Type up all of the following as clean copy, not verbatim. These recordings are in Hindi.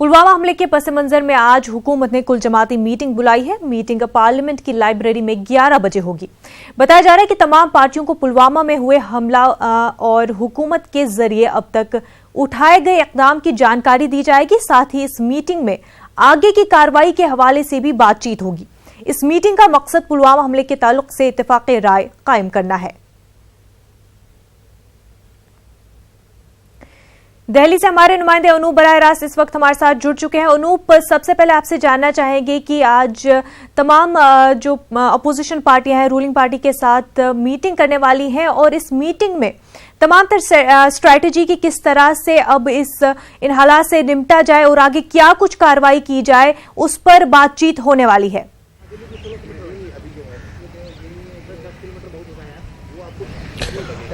पुलवामा हमले के पस मंजर में आज हुकूमत ने कुल जमाती मीटिंग बुलाई है। मीटिंग पार्लियामेंट की लाइब्रेरी में 11 बजे होगी। बताया जा रहा है कि तमाम पार्टियों को पुलवामा में हुए हमला और हुकूमत के जरिए अब तक उठाए गए इक़दाम की जानकारी दी जाएगी। साथ ही इस मीटिंग में आगे की कार्रवाई के हवाले से भी बातचीत होगी। इस मीटिंग का मकसद पुलवामा हमले के ताल्लुक से इत्तेफाक़ राय कायम करना है। दिल्ली से हमारे नुमाइंदे अनूप बराह रास्त इस वक्त हमारे साथ जुड़ चुके हैं। अनूप, सबसे पहले आपसे जानना चाहेंगे कि आज तमाम जो अपोजिशन पार्टियां हैं रूलिंग पार्टी के साथ मीटिंग करने वाली हैं और इस मीटिंग में तमाम तरह स्ट्रैटेजी की किस तरह से अब इन हालात से निपटा जाए और आगे क्या कुछ कार्रवाई की जाए उस पर बातचीत होने वाली है।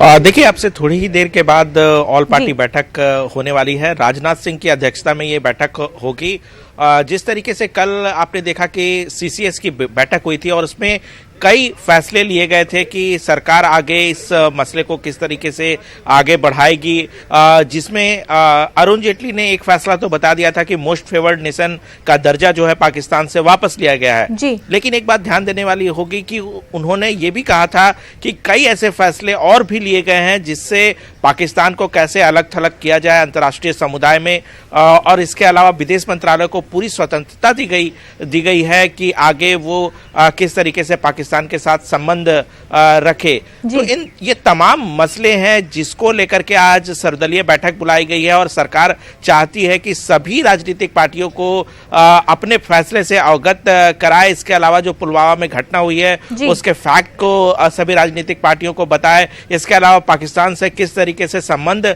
देखिए, आपसे थोड़ी ही देर के बाद ऑल पार्टी बैठक होने वाली है। राजनाथ सिंह की अध्यक्षता में ये बैठक होगी। जिस तरीके से कल आपने देखा कि सीसीएस की बैठक हुई थी और उसमें कई फैसले लिए गए थे कि सरकार आगे इस मसले को किस तरीके से आगे बढ़ाएगी, जिसमें अरुण जेटली ने एक फैसला तो बता दिया था कि मोस्ट फेवर्ड नेशन का दर्जा जो है पाकिस्तान से वापस लिया गया है जी। लेकिन एक बात ध्यान देने वाली होगी कि उन्होंने ये भी कहा था कि कई ऐसे फैसले और भी लिए गए हैं जिससे पाकिस्तान को कैसे अलग थलग किया जाए अंतर्राष्ट्रीय समुदाय में, और इसके अलावा विदेश मंत्रालय को पूरी स्वतंत्रता दी गई है कि आगे वो किस तरीके से पाकिस्तान के साथ संबंध रखे। तो ये तमाम मसले हैं जिसको लेकर के आज सर्वदलीय बैठक बुलाई गई है और सरकार चाहती है कि सभी राजनीतिक पार्टियों को अपने फैसले से अवगत कराए। इसके अलावा जो पुलवामा में घटना हुई है उसके फैक्ट को सभी राजनीतिक पार्टियों को बताए। इसके अलावा पाकिस्तान से किस तरीके से संबंध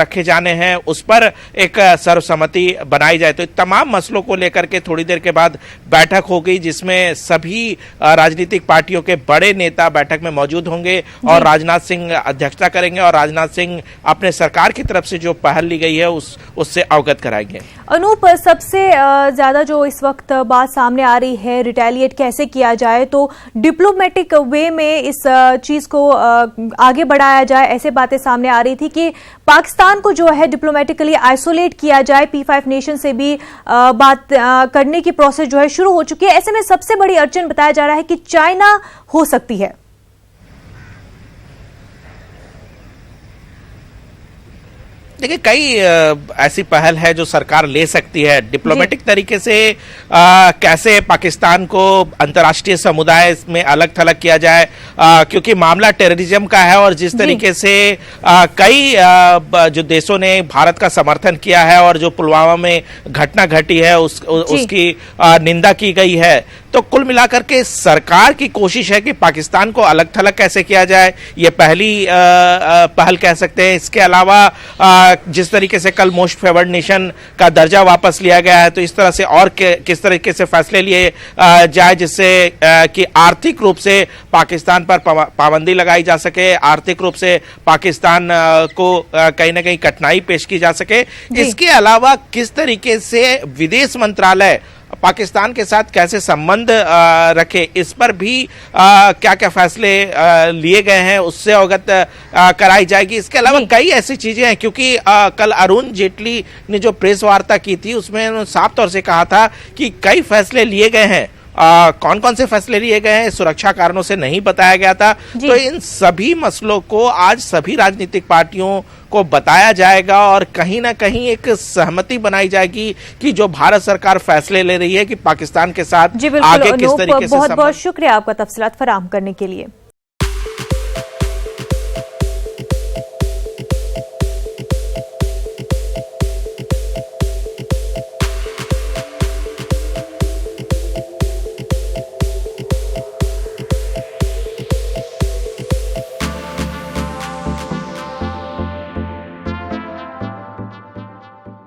रखे जाने हैं उस पर एक सर्वसम्मति बनाई जाए। तो तमाम मसलों को लेकर के थोड़ी देर के बाद बैठक होगी जिसमें सभी राजनीतिक पार्टियों के बड़े नेता बैठक में मौजूद होंगे और राजनाथ सिंह अध्यक्षता करेंगे और राजनाथ सिंह अपने सरकार की तरफ से जो पहल ली गई है उससे अवगत कराएंगे। अनूप, सबसे ज्यादा जो इस वक्त बात सामने आ रही है रिटेलिएट कैसे किया जाए, तो डिप्लोमेटिक वे में इस चीज को आगे बढ़ाया जाए, ऐसे बातें सामने आ रही थी कि पाकिस्तान को जो है डिप्लोमेटिकली आइसोलेट किया जाए। P5 नेशन से भी बात करने की प्रोसेस जो है शुरू हो चुकी है। ऐसे में सबसे बड़ी अड़चन बताया जा रहा है कि चाइना हो सकती है। देखिए, कई ऐसी पहल है जो सरकार ले सकती है डिप्लोमेटिक तरीके से। कैसे पाकिस्तान को अंतर्राष्ट्रीय समुदाय में अलग थलग किया जाए, क्योंकि मामला टेररिज्म का है और जिस तरीके से कई जो देशों ने भारत का समर्थन किया है और जो पुलवामा में घटना घटी है उसकी निंदा की गई है। तो कुल मिलाकर के सरकार की कोशिश है कि पाकिस्तान को अलग थलग कैसे किया जाए, ये पहली पहल कह सकते हैं। इसके अलावा जिस तरीके से कल मोस्ट फेवर्ड नेशन का दर्जा वापस लिया गया है, तो इस तरह से और किस तरीके से फैसले लिए जाए जिससे कि आर्थिक रूप से पाकिस्तान पर पाबंदी लगाई जा सके, आर्थिक रूप से पाकिस्तान को कहीं ना कहीं कठिनाई पेश की जा सके। इसके अलावा किस तरीके से विदेश मंत्रालय पाकिस्तान के साथ कैसे संबंध रखे, इस पर भी क्या क्या फैसले लिए गए हैं उससे अवगत कराई जाएगी। इसके अलावा कई ऐसी चीजें हैं, क्योंकि कल अरुण जेटली ने जो प्रेस वार्ता की थी उसमें उन्होंने साफ तौर से कहा था कि कई फैसले लिए गए हैं। कौन कौन से फैसले लिए गए हैं सुरक्षा कारणों से नहीं बताया गया था। तो इन सभी मसलों को आज सभी राजनीतिक पार्टियों को बताया जाएगा और कहीं ना कहीं एक सहमति बनाई जाएगी कि जो भारत सरकार फैसले ले रही है कि पाकिस्तान के साथ आगे किस तरीके से। बहुत बहुत शुक्रिया आपका तफसीलात फराहम करने के लिए।